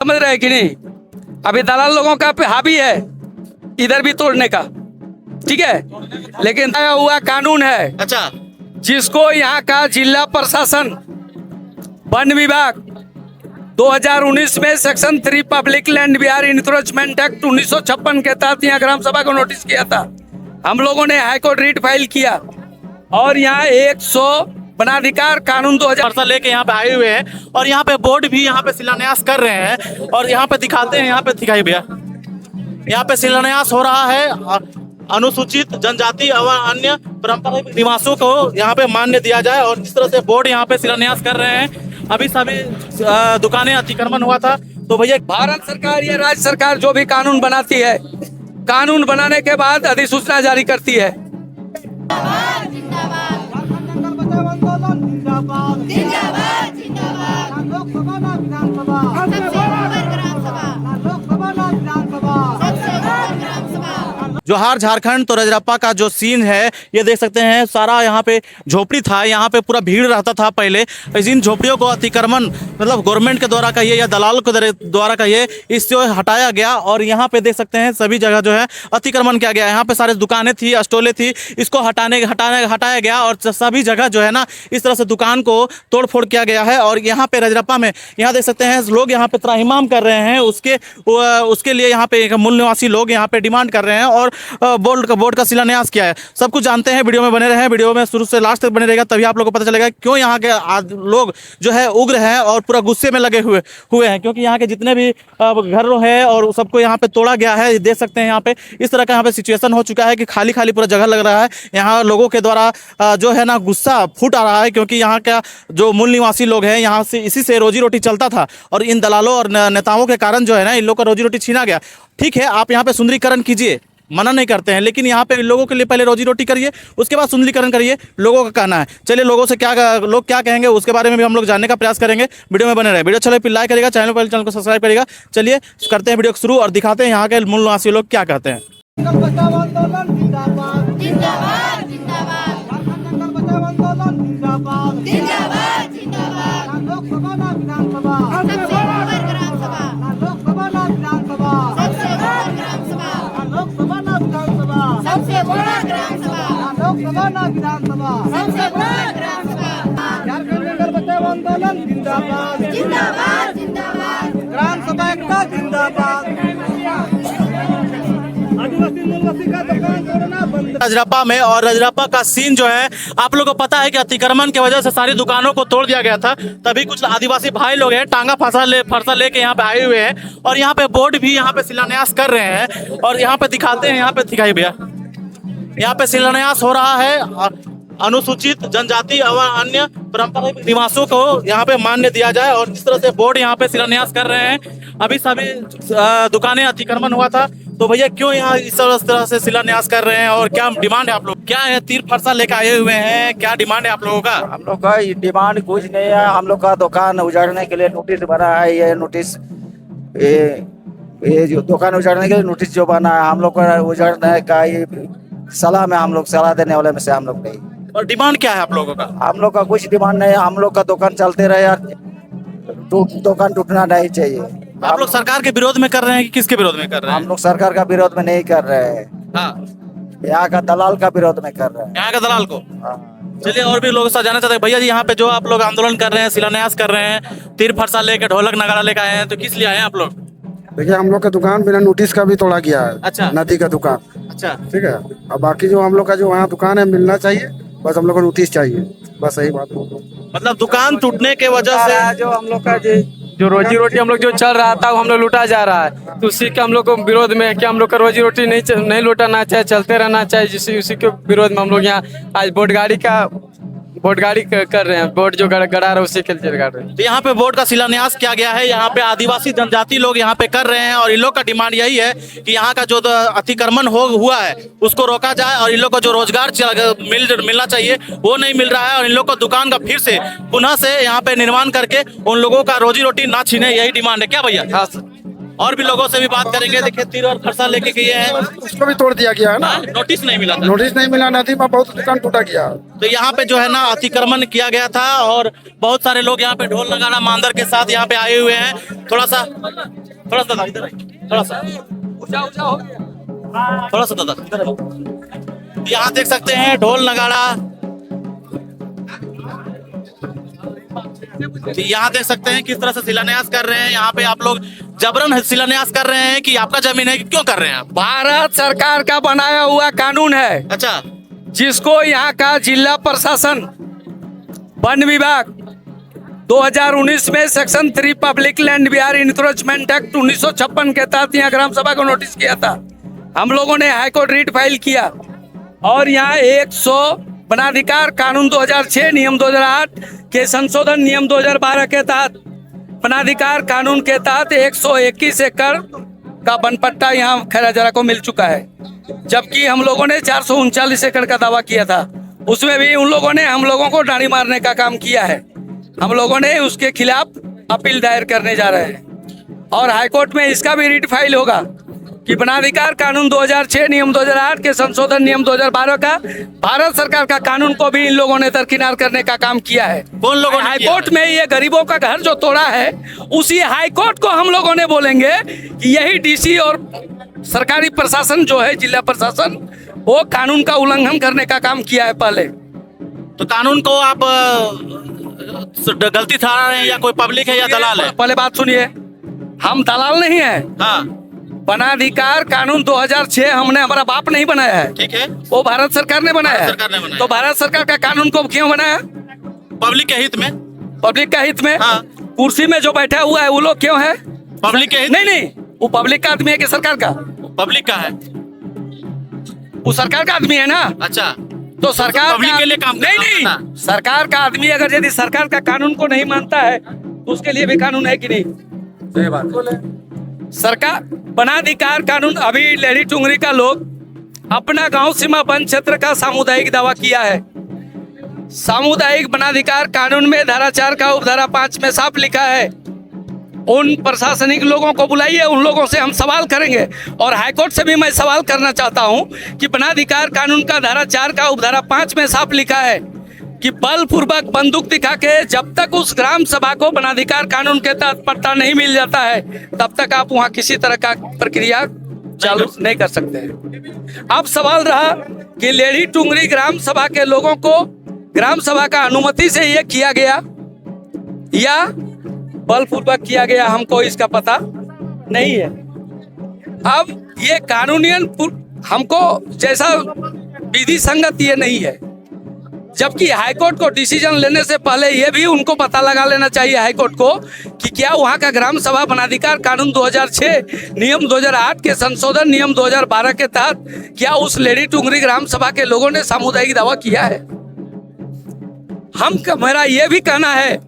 समझ रहे हैं कि नहीं। अभी दलाल लोगों का हावी है इधर भी तोड़ने का, ठीक है, लेकिन तय हुआ कानून है। अच्छा, जिसको यहाँ का जिला प्रशासन वन विभाग 2019 में section 3 public land Bihar encroachment act 1956 के तहत यहाँ ग्राम सभा को नोटिस किया था। हम लोगों ने हाईकोर्ट रिट फाइल किया और यहाँ 100 वनाधिकार कानून 2000 वर्षा लेके यहाँ पे आए हुए हैं और यहाँ पे बोर्ड भी यहाँ पे शिलान्यास कर रहे हैं और यहाँ पे दिखाते हैं, यहाँ पे दिखाई भैया, यहाँ पे शिलान्यास हो रहा है। अनुसूचित जनजाति और अन्य पारंपरिक निवासों को यहाँ पे मान्य दिया जाए और जिस तरह से बोर्ड यहाँ पे शिलान्यास कर रहे हैं। अभी सभी दुकानें अतिक्रमण हुआ था। तो भैया, भारत सरकार या राज्य सरकार जो भी कानून बनाती है, कानून बनाने के बाद अधिसूचना जारी करती है। जोहार झारखंड। तो रजरप्पा का जो सीन है ये देख सकते हैं। सारा यहाँ पे झोपड़ी था, यहाँ पे पूरा भीड़ रहता था पहले। इन झोपड़ियों को अतिक्रमण मतलब गवर्नमेंट के द्वारा कहिए या दलाल के द्वारा कहिए, इससे हटाया गया और यहाँ पे देख सकते हैं सभी जगह जो है अतिक्रमण किया गया। यहाँ पे सारे दुकानें थी, स्टॉलें थी, इसको हटाया गया और सभी जगह जो है ना इस तरह से दुकान को तोड़ फोड़ किया गया है। और यहाँ पे रजरप्पा में यहाँ देख सकते हैं लोग यहाँ पे त्राहिमाम कर रहे हैं, उसके लिए यहाँ पे मूल निवासी लोग यहाँ पे डिमांड कर रहे हैं और बोर्ड का शिलान्यास किया है। सब कुछ जानते हैं, वीडियो में बने रहे, वीडियो में शुरू से लास्ट तक बने रहेगा, तभी आप लोगों को पता चलेगा क्यों यहाँ के लोग जो है उग्र हैं और पूरा गुस्से में लगे हुए हैं। क्योंकि यहाँ के जितने भी घर हैं और सबको यहाँ पे तोड़ा गया है। देख सकते हैं यहाँ पे इस तरह का यहाँ पे सिचुएशन हो चुका है कि खाली खाली पूरा जगह लग रहा है। यहाँ लोगों के द्वारा जो है ना गुस्सा फूट आ रहा है क्योंकि यहाँ का जो मूल निवासी लोग हैं यहाँ से इसी से रोजी रोटी चलता था और इन दलालों और नेताओं के कारण जो है ना इन लोगों का रोजी रोटी छीना गया। ठीक है, आप यहाँ पे सुंदरीकरण कीजिए, मना नहीं करते हैं, लेकिन यहाँ पे लोगों के लिए पहले रोजी रोटी करिए, उसके बाद सुंदरीकरण करिए, लोगों का कहना है। चलिए लोगों से लोग क्या कहेंगे उसके बारे में भी हम लोग जानने का प्रयास करेंगे। वीडियो में बने रहे, वीडियो अच्छा लगे फिर लाइक करेगा, चैनल को सब्सक्राइब करेगा। चलिए करते हैं वीडियो शुरू और दिखाते हैं यहाँ के मूल निवासी लोग क्या कहते हैं। सबसे बड़ा ग्राम सभा, लोकसभा ना विधानसभा, सबसे बड़ा ग्राम सभा। झारखंड जंगल बचाओ आंदोलन जिंदाबाद, जिंदाबाद, जिंदाबाद। ग्राम सभा एकता जिंदाबाद। आदिवासी मूलवासी का दुकान तोड़ना बंद। रजरप्पा में और रजरप्पा का सीन जो है आप लोगों को पता है कि अतिक्रमण की वजह से सारी दुकानों को तोड़ दिया गया था। तभी कुछ आदिवासी भाई लोग हैं टांगा फरसा लेके यहाँ पे आए हुए हैं और यहाँ पे बोर्ड भी यहाँ पे शिलान्यास कर रहे हैं और यहाँ पे दिखाते हैं, यहाँ पे दिखाई भैया, यहाँ पे शिलान्यास हो रहा है। अनुसूचित जनजाति और अन्य पारंपरिक निवासों को यहाँ पे मान्य दिया जाए और जिस तरह से बोर्ड यहाँ पे शिलान्यास कर रहे हैं। अभी सभी दुकानें अतिक्रमण हुआ था। तो भैया क्यों यहाँ इस तरह से शिलान्यास कर रहे हैं और क्या डिमांड है आप लोग? क्या है, तीर फरसा लेकर आए हुए हैं, क्या डिमांड है आप लोगों का? हम लोग का डिमांड कुछ नहीं है। हम लोग का दुकान उजाड़ने के लिए नोटिस बना है। ये नोटिस ये जो दुकान उजाड़ने के लिए नोटिस जो बना है, हम लोग का उजाड़ने का ये सलाह में हम लोग सलाह देने वाले में से हम लोग नहीं। और डिमांड क्या है आप लोगों का? हम लोग का कुछ डिमांड नहीं है। हम लोग का दुकान चलते रहे यार, दुकान टूटना नहीं चाहिए। आप लोग सरकार के विरोध में कर रहे हैं कि किसके विरोध में कर रहे हैं? हम लोग सरकार का विरोध में नहीं कर रहे हैं, हाँ, यहाँ का दलाल का विरोध में कर रहे हैं। यहाँ का दलाल को। हाँ। चलिए और भी लोग जाना चाहते हैं। भैया जी यहाँ पे जो आप लोग आंदोलन कर रहे हैं, शिलान्यास कर रहे हैं, तीर फरसा लेकर ढोलक नगाड़ा लेकर आए हैं, तो किस लिए आए हैं आप लोग? देखिए हम लोग का दुकान बिना नोटिस का भी तोड़ा गया है। अच्छा। नदी का दुकान। अच्छा, ठीक है। और बाकी जो हम लोग का जो वहाँ दुकान है मिलना चाहिए, बस हम लोग को नोटिस चाहिए, बस यही बात है। मतलब दुकान टूटने के वजह से जो हम लोग का जो रोजी रोटी हम लोग जो चल रहा था वो हम लोग लूटा जा रहा है। तो उसी के हम लोग को विरोध में है कि हम लोग का रोजी रोटी नहीं लूटाना चाहिए, चलते रहना चाहिए। उसी के विरोध में हम लोग यहाँ आज बोट गाड़ी कर रहे हैं। बोट जो गड़ा रहा है उसी के लिए कर रहे हैं। तो यहाँ पे बोर्ड का शिलान्यास किया गया है। यहाँ पे आदिवासी जनजाति लोग यहाँ पे कर रहे हैं और इन लोग का डिमांड यही है कि यहाँ का जो अतिक्रमण हुआ है उसको रोका जाए और इन लोग को जो रोजगार मिलना चाहिए वो नहीं मिल रहा है और इन लोग को दुकान का फिर से पुनः से यहाँ पे निर्माण करके उन लोगों का रोजी रोटी ना छीने, यही डिमांड है क्या भैया? हाँ सर। और भी लोगों से भी बात करेंगे। देखिए तीर और फरसा लेके गए हैं। उसको भी तोड़ दिया गया है ना, हाँ, नोटिस नहीं मिला था। नोटिस नहीं मिला, नदी में बहुत दुकान टूटा गया। तो यहाँ पे जो है ना अतिक्रमण किया गया था और बहुत सारे लोग यहाँ पे ढोल नगाड़ा मांदर के साथ यहाँ पे आए हुए हैं। थोड़ा सा दादा इधर आइए, थोड़ा सा दादा इधर आइए। यहाँ देख सकते हैं ढोल नगाड़ा, यहाँ देख सकते हैं किस तरह से शिलान्यास कर रहे हैं। यहाँ पे आप लोग जबरन शिलान्यास कर रहे हैं कि आपका जमीन है कि क्यों कर रहे हैं आप? भारत सरकार का बनाया हुआ कानून है, अच्छा, जिसको यहाँ का जिला प्रशासन वन विभाग 2019 में section 3 public land Bihar encroachment act 1956 के तहत यहाँ ग्राम सभा को नोटिस किया था। हम लोगों ने हाईकोर्ट रिट फाइल किया और यहाँ 100 वनाधिकार कानून 2006 नियम 2008 के संशोधन नियम 2012 के तहत वनाधिकार कानून के तहत 121 एकड़ का वन पट्टा यहाँ खैरा जरा को मिल चुका है, जबकि हम लोगों ने 439 एकड़ का दावा किया था। उसमें भी उन लोगों ने हम लोगों को डांडी मारने का काम किया है। हम लोगों ने उसके खिलाफ अपील दायर करने जा रहे हैं और हाईकोर्ट में इसका भी रिट फाइल होगा कि वनाधिकार कानून 2006 नियम 2008 के संशोधन नियम 2012 का भारत सरकार का कानून को भी इन लोगों ने दरकिनार करने का काम किया है। कौन लोगों ने हाईकोर्ट में ये गरीबों का घर जो तोड़ा है, उसी हाईकोर्ट को हम लोगों ने बोलेंगे कि यही डीसी और सरकारी प्रशासन जो है जिला प्रशासन, वो कानून का उल्लंघन करने का काम किया है पहले। तो कानून को आप गलती ठहरा रहे हैं या कोई पब्लिक है या दलाल है? पहले बात सुनिए, हम दलाल नहीं है। हाँ वनाधिकार कानून 2006 हमने, हमारा बाप नहीं बनाया है, ठीक है, वो भारत सरकार ने बनाया भारत सरकार ने है। बनाया। तो भारत सरकार का कानून को क्यों बनाया? पब्लिक के हित में। पब्लिक का हित में। हाँ। कुर्सी में जो बैठा हुआ है वो लोग क्यों है? पब्लिक के हित नहीं, वो पब्लिक का आदमी है कि सरकार का? पब्लिक का है। वो सरकार का आदमी है ना। अच्छा, तो सरकार पब्लिक के लिए काम करता नहीं, था। सरकार का आदमी अगर यदि सरकार का कानून को नहीं मानता है तो उसके लिए भी कानून है कि नहीं? सही बात। सरकार वनाधिकार कानून, अभी लेडी टुंगरी का लोग अपना गांव सीमा वन क्षेत्र का सामुदायिक दावा किया है। सामुदायिक वनाधिकार कानून में धारा 4 का उपधारा 5 में साफ लिखा है, उन प्रशासनिक लोगों को बुलाइए, उन लोगों से हम सवाल करेंगे। और हाईकोर्ट से भी मैं सवाल करना चाहता हूं कि वनाधिकार कानून का धारा 4 का उपधारा 5 में साफ लिखा है कि बलपूर्वक बंदूक दिखा के जब तक उस ग्राम सभा को वनाधिकार कानून के तहत पट्टा नहीं मिल जाता है, तब तक आप वहां किसी तरह का प्रक्रिया चालू नहीं कर सकते हैं। अब सवाल रहा कि लेडी टुंगरी ग्राम सभा के लोगों को ग्राम सभा का अनुमति से ये किया गया या बलपूर्वक किया गया, हमको इसका पता नहीं है। अब ये कानूनियन हमको जैसा विधि संगत ये नहीं है, जबकि हाईकोर्ट को डिसीजन लेने से पहले ये भी उनको पता लगा लेना चाहिए हाईकोर्ट को कि क्या वहाँ का ग्राम सभा वनाधिकार कानून 2006 नियम 2008 के संशोधन नियम 2012 के तहत क्या उस लेडी टुंगरी ग्राम सभा के लोगों ने सामुदायिक दावा किया है। मेरा ये भी कहना है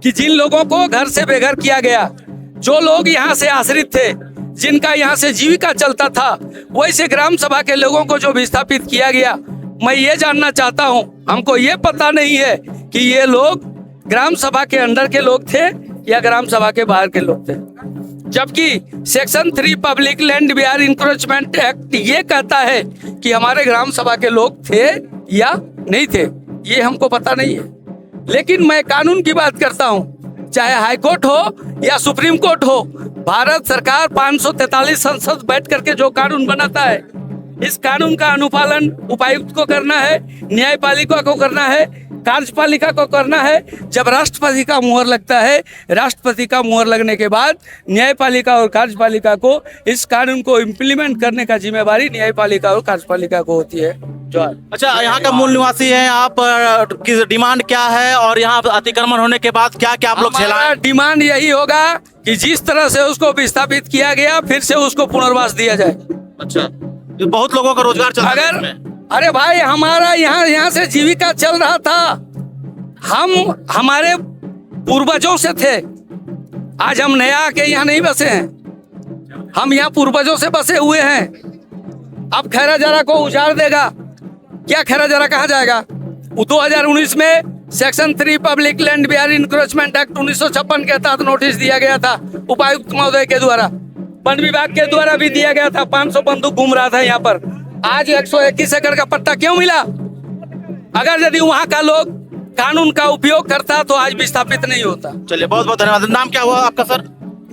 कि जिन लोगों को घर से बेघर किया गया, जो लोग यहाँ से आश्रित थे, जिनका यहाँ से जीविका चलता था, वैसे ग्राम सभा के लोगों को जो विस्थापित किया गया, मैं ये जानना चाहता हूँ, हमको ये पता नहीं है कि ये लोग ग्राम सभा के अंदर के लोग थे या ग्राम सभा के बाहर के लोग थे, जबकि section 3 public land Bihar encroachment act ये कहता है कि हमारे ग्राम सभा के लोग थे या नहीं थे, ये हमको पता नहीं है। लेकिन मैं कानून की बात करता हूँ, चाहे हाई कोर्ट हो या सुप्रीम कोर्ट हो, भारत सरकार 543 संसद बैठ करके जो कानून बनाता है, इस कानून का अनुपालन उपायुक्त को करना है, न्यायपालिका को करना है, कार्यपालिका को करना है। जब राष्ट्रपति का मुहर लगता है, राष्ट्रपति का मुहर लगने के बाद न्यायपालिका और कार्यपालिका को इस कानून को इम्प्लीमेंट करने का जिम्मेवारी न्यायपालिका और कार्यपालिका को होती है। अच्छा, यहाँ का मूल निवासी हैं आप, की डिमांड क्या है और यहाँ अतिक्रमण होने के बाद क्या क्या आप लोग झेलाएं? डिमांड यही होगा कि जिस तरह से उसको विस्थापित किया गया, फिर से उसको पुनर्वास दिया जाए। अच्छा, बहुत लोगों का रोजगार चल रहा है। अरे भाई, हमारा यहाँ से जीविका चल रहा था, हम हमारे पूर्वजों से थे। आज हम नया आके यहाँ नहीं बसे हैं, हम यहाँ पूर्वजों से बसे हुए हैं। अब खैरा जरा को उजाड़ देगा क्या? खैरा जरा कहाँ जाएगा? 2019 में section 3 public land Bihar encroachment act 1956 के तहत नोटिस दिया गया था उपायुक्त महोदय के द्वारा। वन विभाग के द्वारा भी दिया गया था, 500 बंदूक घूम रहा था यहाँ पर। आज 121 एकड़ का पट्टा क्यों मिला? अगर यदि वहाँ का लोग कानून का उपयोग करता तो आज विस्थापित नहीं होता। चलिए बहुत बहुत धन्यवाद। नाम क्या हुआ आपका सर?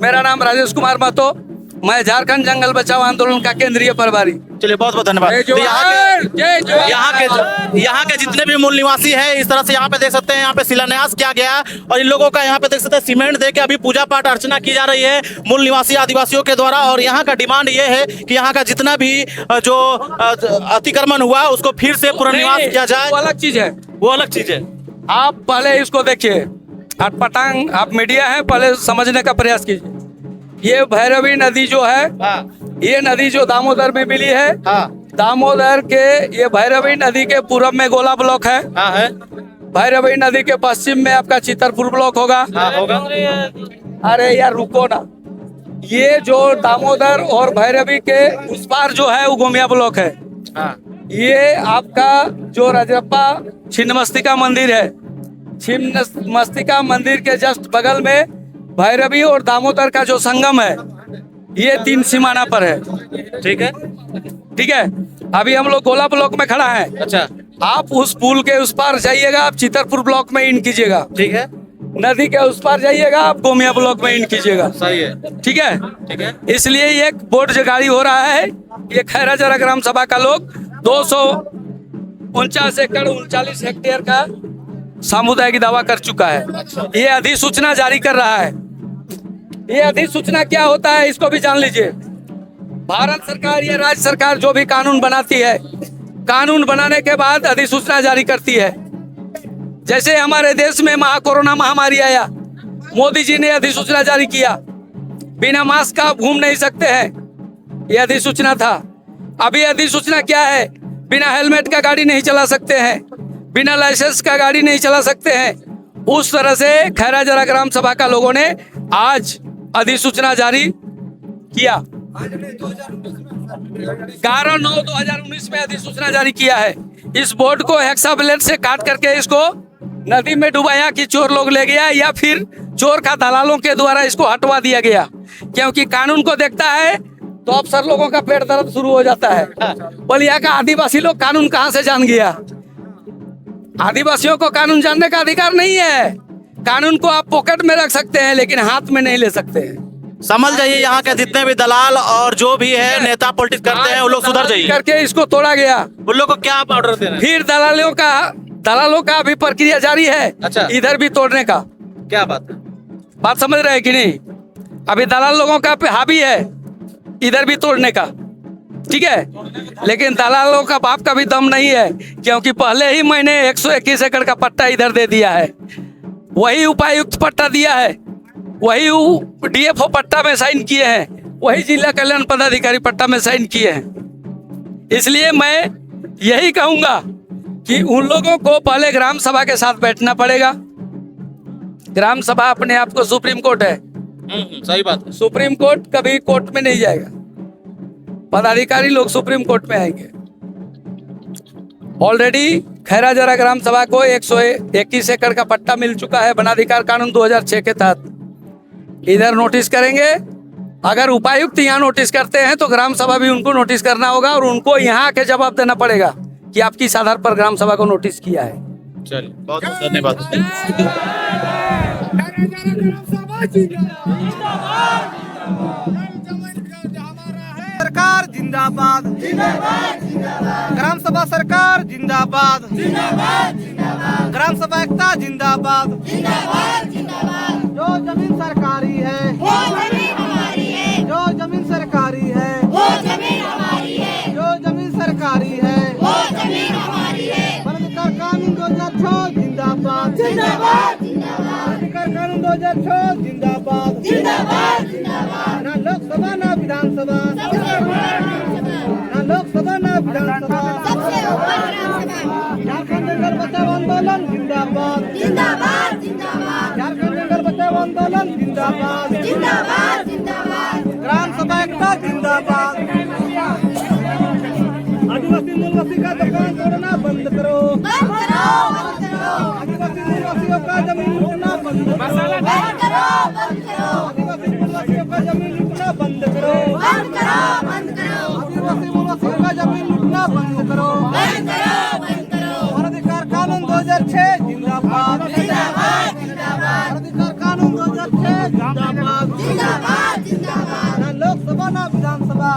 मेरा नाम राजेश कुमार महतो, मैं झारखंड जंगल बचाओ आंदोलन का केंद्रीय प्रभारी। चलिए बहुत बहुत धन्यवाद। जय तो जवाहर। यहाँ के जितने भी मूल निवासी हैं, इस तरह से यहाँ पे देख सकते हैं, यहाँ पे शिलान्यास किया गया और इन लोगों का यहाँ पे देख सकते हैं सीमेंट दे के अभी पूजा पाठ अर्चना की जा रही है मूल निवासी आदिवासियों के द्वारा। और यहाँ का डिमांड ये है कि यहाँ का जितना भी जो अतिक्रमण हुआ उसको फिर से पुनर्निवास किया जाए। वो अलग चीज है, वो अलग चीज है। आप पहले इसको देखिए, अटपटांग आप मीडिया है, पहले समझने का प्रयास कीजिए। ये भैरवी नदी जो है, ये नदी जो दामोदर में मिली है, दामोदर के ये भैरवी नदी के पूरब में गोला ब्लॉक है, भैरवी नदी के पश्चिम में आपका चितरपुर ब्लॉक होगा। अरे यार रुको ना, ये जो दामोदर और भैरवी के उस पार जो है वो गोमिया ब्लॉक है। ये आपका जो रजरप्पा छिन्नमस्तिका मंदिर है, छिन्नमस्तिका मंदिर के जस्ट बगल में भैरवी और दामोदर का जो संगम है, ये 3 सीमाना पर है। ठीक है, ठीक है। अभी हम लोग गोला ब्लॉक में खड़ा है। अच्छा, आप उस पुल के उस पार जाइएगा, आप चितरपुर ब्लॉक में इन कीजिएगा। ठीक है। नदी के उस पार जाइएगा, आप गोमिया ब्लॉक में इन कीजिएगा। सही है। ठीक है, ठीक है। इसलिए ये बोर्ड जगाड़ी हो रहा है। ये खैरा जरा ग्राम सभा का लोग 249 एकड़ 39 हेक्टेयर का सामुदायिक दावा कर चुका है। ये अधिसूचना जारी कर रहा है। ये अधिसूचना क्या होता है इसको भी जान लीजिए। भारत सरकार या राज्य सरकार जो भी कानून बनाती है, कानून बनाने के बाद अधिसूचना जारी करती है। जैसे हमारे देश में कोरोना महामारी आया, मोदी जी ने अधिसूचना जारी किया, बिना मास्क का आप घूम नहीं सकते हैं, ये अधिसूचना था। अभी अधिसूचना क्या है? बिना हेलमेट का गाड़ी नहीं चला सकते हैं, बिना लाइसेंस का गाड़ी नहीं चला सकते हैं। उस तरह से खैरा जरा ग्राम सभा का लोगों ने आज अधिसूचना जारी किया। 11/9/2019 में अधिसूचना जारी किया है। इस बोर्ड को हेक्साब्लेड से काट करके इसको नदी में डुबाया कि चोर लोग ले गया, या फिर चोर का दलालों के द्वारा इसको हटवा दिया गया। क्योंकि कानून को देखता है तो अफसर लोगों का पेट दर्द शुरू हो जाता है। बोले यहाँ का आदिवासी लोग कानून कहाँ से जान गया? आदिवासियों को कानून जानने का अधिकार नहीं है। कानून को आप पॉकेट में रख सकते हैं लेकिन हाथ में नहीं ले सकते हैं। समझ जाइए, यहाँ के जितने भी दलाल और जो भी है नेता पॉलिटिक्स करते हैं वो लोग सुधर जाइए। करके इसको तोड़ा गया। उन लोग को क्या आप ऑर्डर दे रहे हैं? फिर दलालों का अभी प्रक्रिया जारी है। अच्छा। इधर भी तोड़ने का। क्या बात है? बात समझ रहे हैं कि नहीं? अभी दलाल लोगों का हावी है इधर भी तोड़ने का। ठीक है, लेकिन दलालों का बाप का भी दम नहीं है, क्योंकि पहले ही मैंने 121 एकड़ का पट्टा इधर दे दिया है। वही उपायुक्त पट्टा दिया है, वही DFO पट्टा में साइन किए हैं, वही जिला कल्याण पदाधिकारी पट्टा में साइन किए हैं। इसलिए मैं यही कहूंगा कि उन लोगों को पहले ग्राम सभा के साथ बैठना पड़ेगा। ग्राम सभा अपने आप को सुप्रीम कोर्ट है। सही बात है। सुप्रीम कोर्ट कभी कोर्ट में नहीं जाएगा, पदाधिकारी लोग सुप्रीम कोर्ट में आएंगे। ऑलरेडी खैरा जरा ग्राम सभा को 121 एकड़ का पट्टा मिल चुका है वनाधिकार कानून 2006 के तहत। इधर नोटिस करेंगे, अगर उपायुक्त यहाँ नोटिस करते हैं तो ग्राम सभा भी उनको नोटिस करना होगा और उनको यहाँ के जवाब देना पड़ेगा कि आप किस आधार पर ग्राम सभा को नोटिस किया है। चलिए बहुत बहुत धन्यवाद। सरकार जिंदाबाद, ग्राम सभा सरकार जिंदाबाद, ग्राम सभा एकता जिंदाबाद। जो जमीन सरकारी है, जो जमीन सरकारी है, जो जमीन सरकारी है, वनाधिकार कानून 2006 जिंदाबाद, वनाधिकार कानून 2006 जिंदाबाद। ना लोकसभा ना विधानसभा, ना लोकसभा ना विधानसभा, झारखंड जंगल बचाओ आंदोलन जिंदाबाद, झारखंड जंगल बचाओ आंदोलन जिंदाबाद, ग्राम सभा एकता जिंदाबाद। आदिवासी मूलवासी का दुकान तोड़ना बंद करो, आदिवासी मूलवासियों का जमीन लूटना बंद करो, आदिवासी मूलवासियों का जमीन लूटना लूटना बंद करो, बंद करो, बंद करो। आदिवासी मनुष्य का जमीन लूटना बंद करो, बंद करो, बंद करो। अधिकार कानून 2006 जिंदाबाद, जिंदाबाद, जिंदाबाद। अधिकार कानून 2006 जिंदाबाद, जिंदाबाद, जिंदाबाद। ना लोकसभा ना विधानसभा,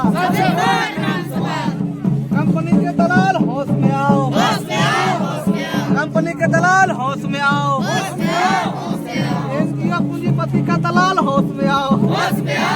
कंपनी के दलाल होश में आओ, होश में आओ, होश में आओ। कंपनी के दलाल होश में आओ, होश में आओ, होश में आओ। पूंजीपति का दलाल होश में आओ, होश में आओ।